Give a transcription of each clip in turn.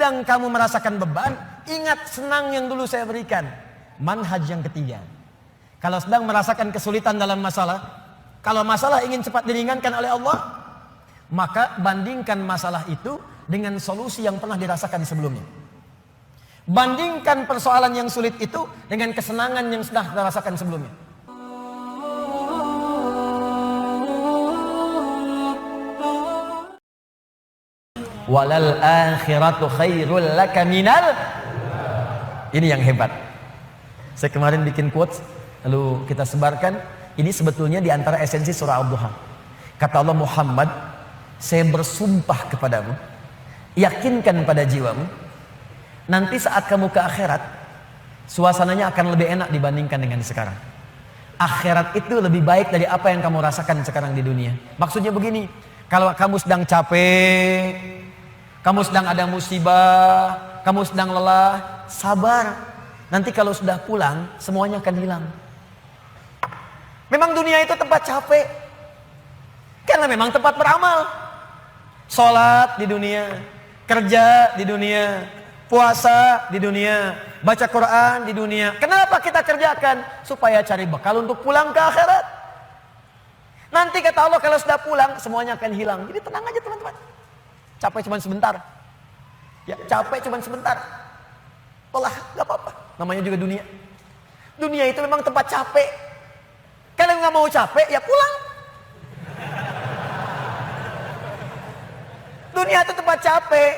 sedang kamu merasakan beban, ingat senang yang dulu saya berikan. Manhaj yang ketiga. Kalau sedang merasakan kesulitan dalam masalah, kalau masalah ingin cepat diringankan oleh Allah, maka bandingkan masalah itu dengan solusi yang pernah dirasakan sebelumnya. Bandingkan persoalan yang sulit itu dengan kesenangan yang sudah dirasakan sebelumnya. Walal akhiratu khairul laka minal. Ini yang hebat. Saya kemarin bikin quotes, lalu kita sebarkan. Ini sebetulnya di antara esensi surah Ad-Duha. Kata Allah, Muhammad, saya bersumpah kepadamu, yakinkan pada jiwamu, nanti saat kamu ke akhirat, suasananya akan lebih enak dibandingkan dengan sekarang. Akhirat itu lebih baik dari apa yang kamu rasakan sekarang di dunia. Maksudnya begini, kalau kamu sedang capek, kamu sedang ada musibah, kamu sedang lelah, sabar. Nanti kalau sudah pulang, semuanya akan hilang. Memang dunia itu tempat capek, karena memang tempat beramal. Sholat di dunia, kerja di dunia, puasa di dunia, baca Quran di dunia. Kenapa kita kerjakan? Supaya cari bekal untuk pulang ke akhirat. Nanti kata Allah, kalau sudah pulang, semuanya akan hilang. Jadi tenang aja teman-teman. Capek cuma sebentar. Ya, capek cuma sebentar. Lelah, gak apa-apa. Namanya juga dunia. Dunia itu memang tempat capek. Kalau nggak mau capek, ya pulang. Dunia itu tempat capek.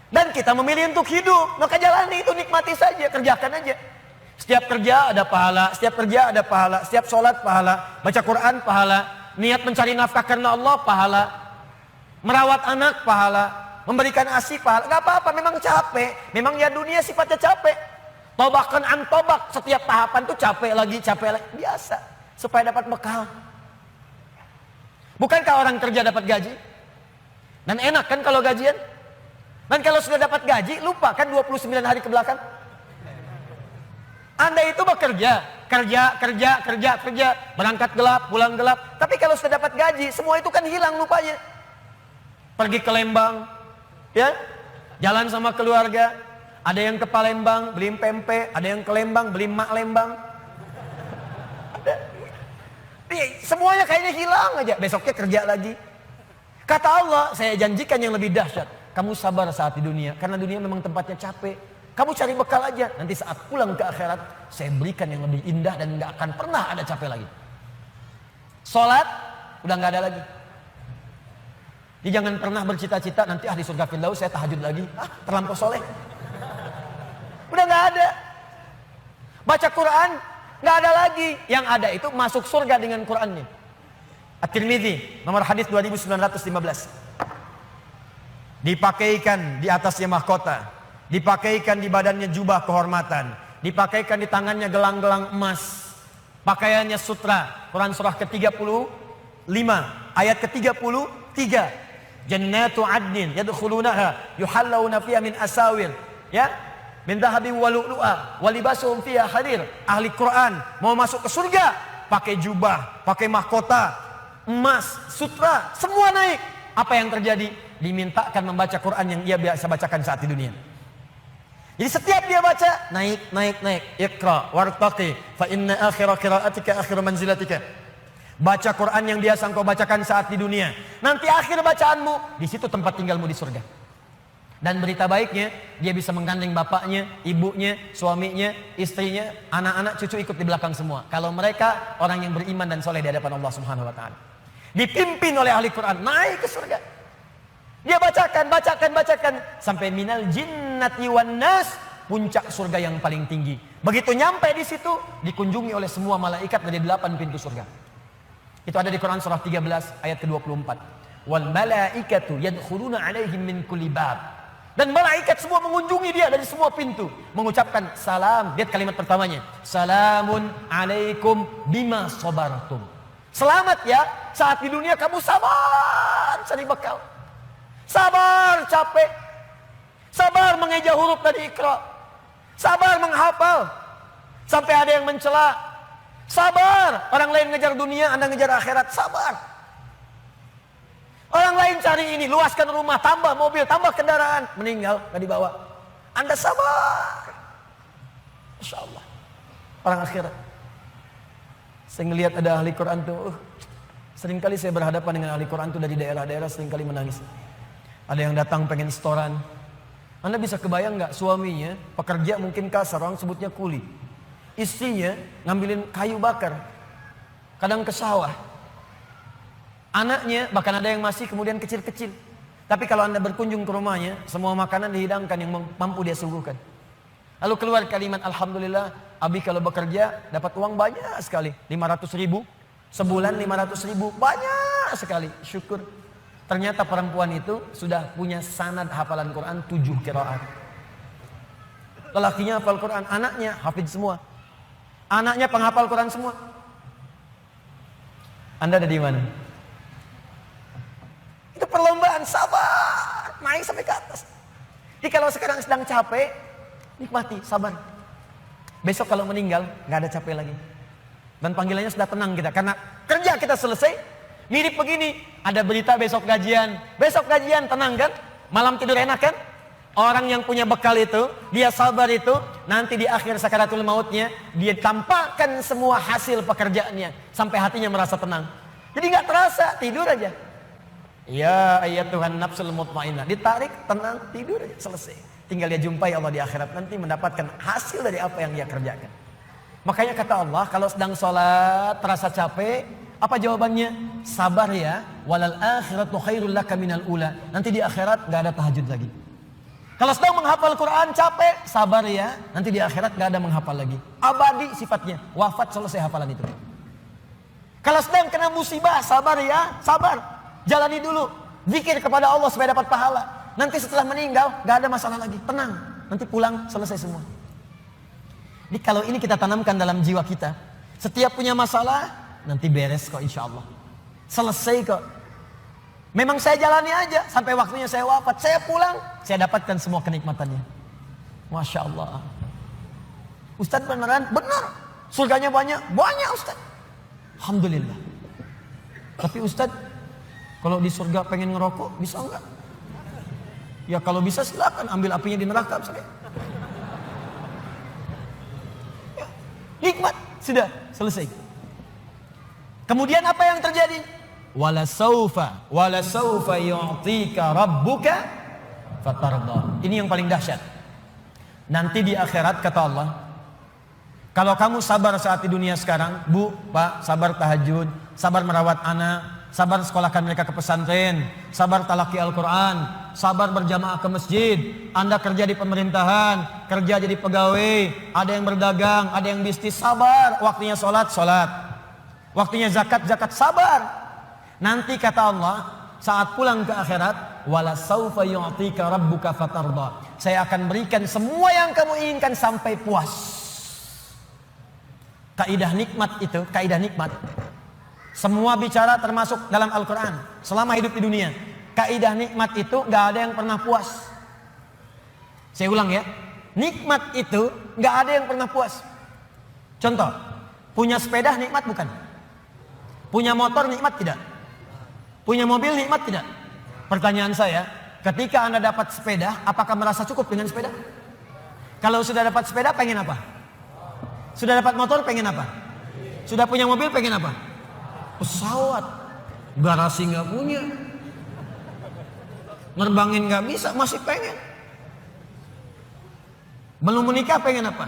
Dan kita memilih untuk hidup. Maka jalani itu, nikmati saja, kerjakan aja. Setiap kerja ada pahala, setiap kerja ada pahala, setiap sholat pahala, baca Quran pahala, niat mencari nafkah karena Allah pahala, merawat anak pahala, memberikan ASI pahala. Gak apa-apa, memang capek. Memang ya dunia sifatnya capek. Tobakan an tobak, setiap tahapan tuh capek lagi, biasa. Supaya dapat bekal. Bukankah orang kerja dapat gaji? Dan enak kan kalau gajian? Dan kalau sudah dapat gaji, lupa kan 29 hari ke belakang? Anda itu bekerja, kerja, berangkat gelap, pulang gelap. Tapi kalau sudah dapat gaji, semua itu kan hilang lupanya. Pergi ke Lembang, ya, jalan sama keluarga. Ada yang ke Palembang, beli pempek. Ada yang ke Lembang, beli mak Lembang. Semuanya kayaknya hilang aja. Besoknya kerja lagi. Kata Allah, saya janjikan yang lebih dahsyat. Kamu sabar saat di dunia, karena dunia memang tempatnya capek. Kamu cari bekal aja. Nanti saat pulang ke akhirat, saya berikan yang lebih indah dan gak akan pernah ada capek lagi. Sholat, udah gak ada lagi. Jadi jangan pernah bercita-cita nanti di surga Firdaus saya tahajud lagi. Terlampau soleh. Udah gak ada. Baca Quran, gak ada lagi. Yang ada itu masuk surga dengan Qurannya. At-Tirmidzi, nomor hadis 2915. Dipakaikan di atasnya mahkota. Dipakaikan di badannya jubah kehormatan. Dipakaikan di tangannya gelang-gelang emas. Pakaiannya sutra. Quran surah ke-35 ayat ke-33. Jannatu adnin yadkhulunaha yuhallawna fiha min asawir, ya, min dhahabin wa lu'lu'a wa libasuhum fiha harir. Ahli Quran mau masuk ke surga pakai jubah, pakai mahkota, emas, sutra, semua naik. Apa yang terjadi? Dimintakan membaca Quran yang ia biasa bacakan saat di dunia. Jadi setiap dia baca, naik. Iqra wartaqi fa inna akhira qiraatika akhir manzilatika. Baca Quran yang biasa engkau bacakan saat di dunia. Nanti akhir bacaanmu, di situ tempat tinggalmu di surga. Dan berita baiknya, dia bisa menggandeng bapaknya, ibunya, suaminya, istrinya, anak-anak, cucu ikut di belakang semua. Kalau mereka orang yang beriman dan soleh di hadapan Allah Subhanahu wa taala. Dipimpin oleh ahli Quran, naik ke surga. Dia bacakan sampai minal jinnati wan nas, puncak surga yang paling tinggi. Begitu nyampe di situ, dikunjungi oleh semua malaikat dari 8 pintu surga. Itu ada di Quran surah 13 ayat ke-24. Wal malaikatu yadkhuluna alaihim min kulli bab. Dan malaikat semua mengunjungi dia dari semua pintu, mengucapkan salam. Lihat kalimat pertamanya, salamun alaikum bima sabartum. Selamat ya, saat di dunia kamu sabar cari bekal. Sabar capek. Sabar mengeja huruf dari Iqra. Sabar menghafal. Sampai ada yang mencela. Sabar, orang lain ngejar dunia, Anda ngejar akhirat. Sabar. Orang lain cari ini, luaskan rumah, tambah mobil, tambah kendaraan, meninggal, gak dibawa. Anda sabar. Masya Allah. Orang akhirat. Saya ngelihat ada ahli Quran tuh. Seringkali saya berhadapan dengan ahli Quran tuh dari daerah-daerah, seringkali menangis. Ada yang datang pengen setoran. Anda bisa kebayang gak suaminya, pekerja mungkin kasar, orang sebutnya kuli. Istrinya ngambilin kayu bakar. Kadang ke sawah. Anaknya bahkan ada yang masih kemudian kecil-kecil. Tapi kalau Anda berkunjung ke rumahnya, semua makanan dihidangkan yang mampu dia suguhkan. Lalu keluar kalimat, alhamdulillah, Abi kalau bekerja dapat uang banyak sekali. 500.000, sebulan 500.000, banyak sekali. Syukur. Ternyata perempuan itu sudah punya sanad hafalan Quran 7 qiraat. Lelakinya hafal Quran, anaknya hafid semua. Anaknya penghafal Quran semua. Anda ada di mana? Itu perlombaan, sabar, naik sampai ke atas. Jadi kalau sekarang sedang capek, nikmati, sabar. Besok kalau meninggal, nggak ada capek lagi. Dan panggilannya sudah tenang kita, karena kerja kita selesai. Mirip begini, ada berita besok gajian, tenang kan? Malam tidur enak kan? Orang yang punya bekal itu, dia sabar itu, nanti di akhir sakaratul mautnya, dia tampakkan semua hasil pekerjaannya, sampai hatinya merasa tenang. Jadi nggak terasa, tidur aja. Ya ayat Tuhan nafsul mutmainnah, ditarik, tenang, tidur aja, selesai. Tinggal dia jumpai Allah di akhirat nanti, mendapatkan hasil dari apa yang dia kerjakan. Makanya kata Allah, kalau sedang sholat terasa capek, apa jawabannya? Sabar ya, walal akhiratu khairul laka minal ula. Nanti di akhirat gak ada tahajud lagi. Kalau sedang menghafal Quran capek, sabar ya, nanti di akhirat gak ada menghafal lagi. Abadi sifatnya, wafat selesai hafalan itu. Kalau sedang kena musibah, sabar ya, sabar. Jalani dulu, zikir kepada Allah supaya dapat pahala. Nanti setelah meninggal gak ada masalah lagi, tenang. Nanti pulang selesai semua. Jadi kalau ini kita tanamkan dalam jiwa kita, setiap punya masalah nanti beres kok insya Allah, selesai kok. Memang saya jalani aja sampai waktunya saya wafat, saya pulang, saya dapatkan semua kenikmatannya. Masya Allah. Ustadz beneran? Benar. Surganya banyak? Banyak Ustadz. Alhamdulillah. Tapi Ustadz, kalau di surga pengen ngerokok, bisa enggak? Ya kalau bisa silakan, ambil apinya di neraka. Ya, nikmat, sudah selesai. Kemudian apa yang terjadi? Wala saufa yu'tika rabbuka fatarda. Ini yang paling dahsyat. Nanti di akhirat kata Allah, kalau kamu sabar saat di dunia sekarang, Bu, Pak, sabar tahajud, sabar merawat anak, sabar sekolahkan mereka ke pesantren, sabar talaki Al-Quran, sabar berjamaah ke masjid, Anda kerja di pemerintahan, kerja jadi pegawai, ada yang berdagang, ada yang bisnis, sabar. Waktunya sholat, waktunya zakat, sabar. Nanti kata Allah, saat pulang ke akhirat, wala saufa yu'tika rabbuka fatarda. Saya akan berikan semua yang kamu inginkan sampai puas. Kaidah nikmat itu, kaidah nikmat. Semua bicara termasuk dalam Al-Quran. Selama hidup di dunia, kaidah nikmat itu gak ada yang pernah puas. Saya ulang ya, nikmat itu gak ada yang pernah puas. Contoh, punya sepeda nikmat bukan? Punya motor nikmat tidak? Punya mobil nikmat tidak? Pertanyaan saya, ketika Anda dapat sepeda, apakah merasa cukup dengan sepeda? Kalau sudah dapat sepeda, pengen apa? Sudah dapat motor, pengen apa? Sudah punya mobil, pengen apa? Pesawat. Garasi nggak punya, nerbangin nggak bisa, masih pengen. Belum menikah, pengen apa?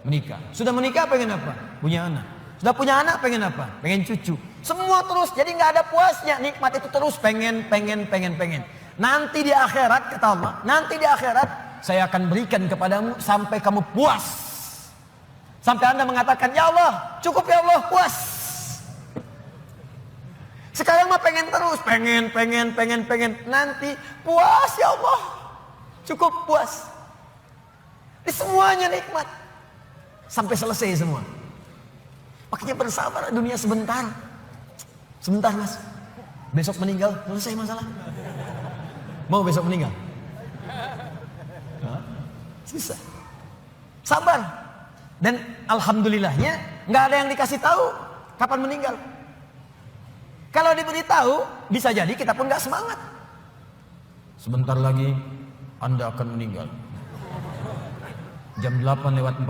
Menikah. Sudah menikah, pengen apa? Punya anak. Sudah punya anak, pengen apa? Pengen cucu. Semua terus, jadi nggak ada puasnya. Nikmat itu terus pengen. Nanti di akhirat, kata Allah, nanti di akhirat saya akan berikan kepadamu sampai kamu puas. Sampai Anda mengatakan, ya Allah, cukup ya Allah, puas. Sekarang mah pengen terus, pengen. Nanti puas ya Allah, cukup puas. Ini semuanya nikmat. Sampai selesai semua. Makanya bersabar, dunia sebentar. Sebentar mas, besok meninggal, selesai masalah. Mau besok meninggal? Susah. Sabar. Dan alhamdulillahnya nggak ada yang dikasih tahu kapan meninggal. Kalau diberitahu, bisa jadi kita pun gak semangat. Sebentar lagi Anda akan meninggal. Jam 8:45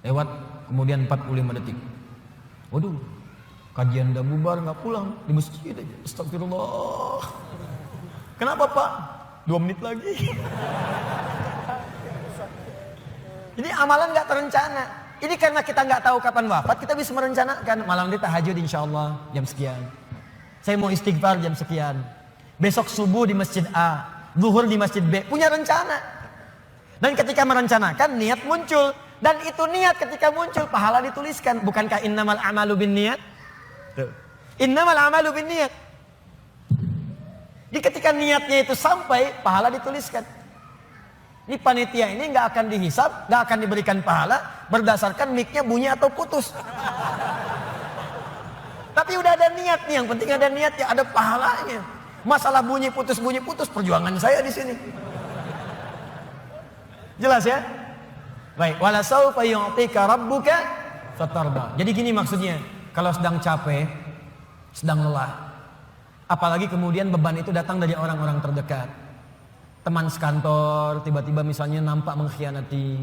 lewat, kemudian 45 detik. Waduh, kajian udah bubar, gak pulang, di masjid aja. Astagfirullah. Kenapa Pak? 2 menit lagi. Ini amalan gak terencana. Ini karena kita nggak tahu kapan wafat, kita bisa merencanakan. Malam ini tahajud insya Allah jam sekian. Saya mau istighfar jam sekian. Besok subuh di masjid A, zuhur di masjid B. Punya rencana. Dan ketika merencanakan, niat muncul. Dan itu niat ketika muncul, pahala dituliskan. Bukankah innamal a'malu binniyat? Innamal a'malu binniyat. Jadi ketika niatnya itu sampai, pahala dituliskan. Ini panitia ini nggak akan dihisab, nggak akan diberikan pahala berdasarkan mic-nya bunyi atau putus. Tapi udah ada niat nih, yang penting ada niatnya, ada pahalanya. Masalah bunyi putus perjuangan saya di sini. Jelas ya? Baik, wala saufa yu'tika rabbuka fatarda. Jadi gini maksudnya, kalau sedang capek, sedang lelah, apalagi kemudian beban itu datang dari orang-orang terdekat. Teman sekantor tiba-tiba misalnya nampak mengkhianati,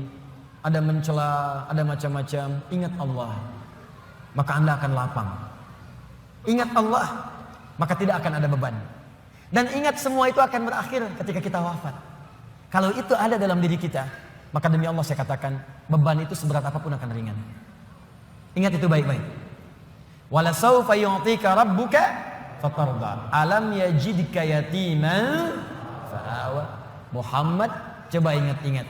ada mencela, ada macam-macam. Ingat Allah, maka Anda akan lapang. Ingat Allah, maka tidak akan ada beban. Dan ingat semua itu akan berakhir ketika kita wafat. Kalau itu ada dalam diri kita, maka demi Allah saya katakan, beban itu seberat apapun akan ringan. Ingat itu baik-baik. Wala saufa yu'tika rabbuka fatarda. Alam yajidka yatiman Muhammad, coba ingat-ingat.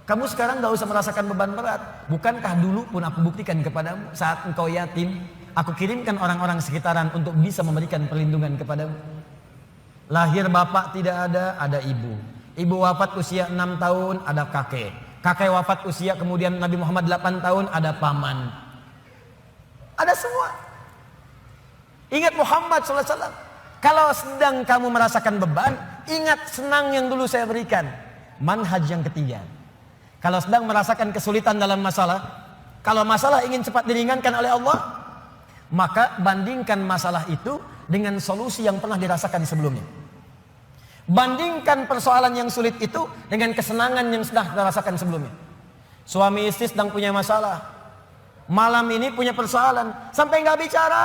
Kamu sekarang gak usah merasakan beban berat. Bukankah dulu pun aku buktikan kepadamu, saat engkau yatim, aku kirimkan orang-orang sekitaran untuk bisa memberikan perlindungan kepadamu. Lahir bapak tidak ada ibu. Ibu wafat usia 6 tahun, ada kakek. Kakek wafat usia kemudian Nabi Muhammad 8 tahun, ada paman. Ada semua. Ingat Muhammad SAW. Kalau sedang kamu merasakan beban, ingat senang yang dulu saya berikan. Manhaj yang ketiga. Kalau sedang merasakan kesulitan dalam masalah, kalau masalah ingin cepat diringankan oleh Allah, maka bandingkan masalah itu dengan solusi yang pernah dirasakan sebelumnya. Bandingkan persoalan yang sulit itu dengan kesenangan yang sudah dirasakan sebelumnya. Suami istri sedang punya masalah, malam ini punya persoalan, sampai nggak bicara.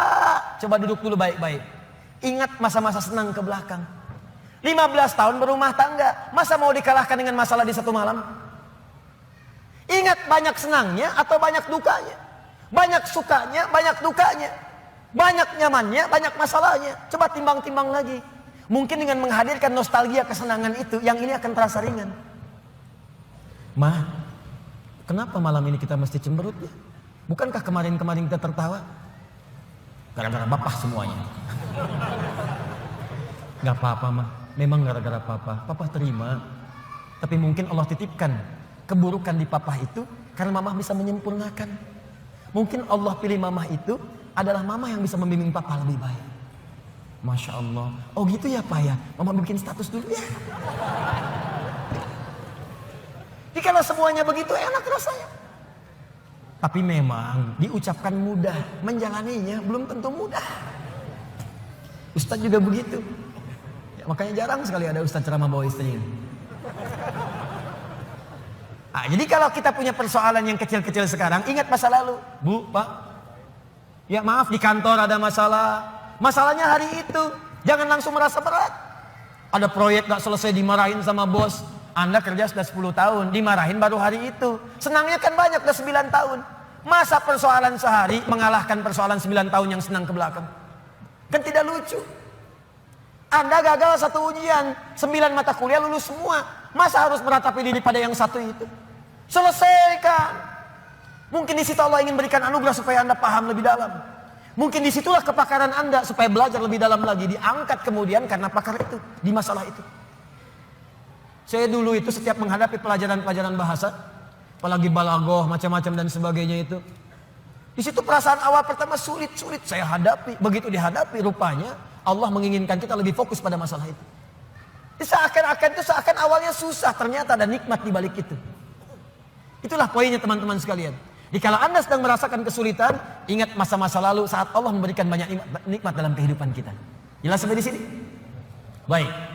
Coba duduk dulu baik-baik. Ingat masa-masa senang ke belakang. 15 tahun berumah tangga, masa mau dikalahkan dengan masalah di satu malam? Ingat banyak senangnya atau banyak dukanya? Banyak sukanya, banyak dukanya. Banyak nyamannya, banyak masalahnya. Coba timbang-timbang lagi. Mungkin dengan menghadirkan nostalgia kesenangan itu, yang ini akan terasa ringan. Ma, kenapa malam ini kita mesti cemberut ya? Bukankah kemarin-kemarin kita tertawa? Gara-gara bapak semuanya. Gak apa-apa mah, memang gara-gara papa terima. Tapi mungkin Allah titipkan keburukan di papa itu karena mamah bisa menyempurnakan. Mungkin Allah pilih mamah itu adalah mamah yang bisa membimbing papa lebih baik. Masya Allah. Oh gitu ya Pak ya, mama bikin status dulu ya. Jadi kalau semuanya begitu enak rasanya. Tapi memang diucapkan mudah, menjalaninya belum tentu mudah. Ustadz juga begitu. Ya, makanya jarang sekali ada ustadz ceramah bawa istrinya. Jadi kalau kita punya persoalan yang kecil-kecil sekarang, ingat masa lalu. Bu, Pak, ya maaf di kantor ada masalah. Masalahnya hari itu, jangan langsung merasa berat. Ada proyek gak selesai dimarahin sama bos. Anda kerja sudah 10 tahun, dimarahin baru hari itu. Senangnya kan banyak, udah 9 tahun. Masa persoalan sehari mengalahkan persoalan 9 tahun yang senang ke belakang? Kan tidak lucu. Anda gagal satu ujian, 9 mata kuliah lulus semua. Masa harus meratapi diri pada yang satu itu? Selesaikan. Mungkin di situ Allah ingin berikan anugerah supaya Anda paham lebih dalam. Mungkin disitulah kepakaran Anda supaya belajar lebih dalam lagi. Diangkat kemudian karena pakar itu, di masalah itu. Saya dulu itu setiap menghadapi pelajaran-pelajaran bahasa, apalagi balaghah, macam-macam dan sebagainya itu. Di situ perasaan awal pertama sulit saya hadapi. Begitu dihadapi rupanya Allah menginginkan kita lebih fokus pada masalah itu. Seakan awalnya susah, ternyata ada nikmat di balik itu. Itulah poinnya teman-teman sekalian. Jikalau Anda sedang merasakan kesulitan, ingat masa-masa lalu saat Allah memberikan banyak nikmat dalam kehidupan kita. Jelas sampai di sini? Baik.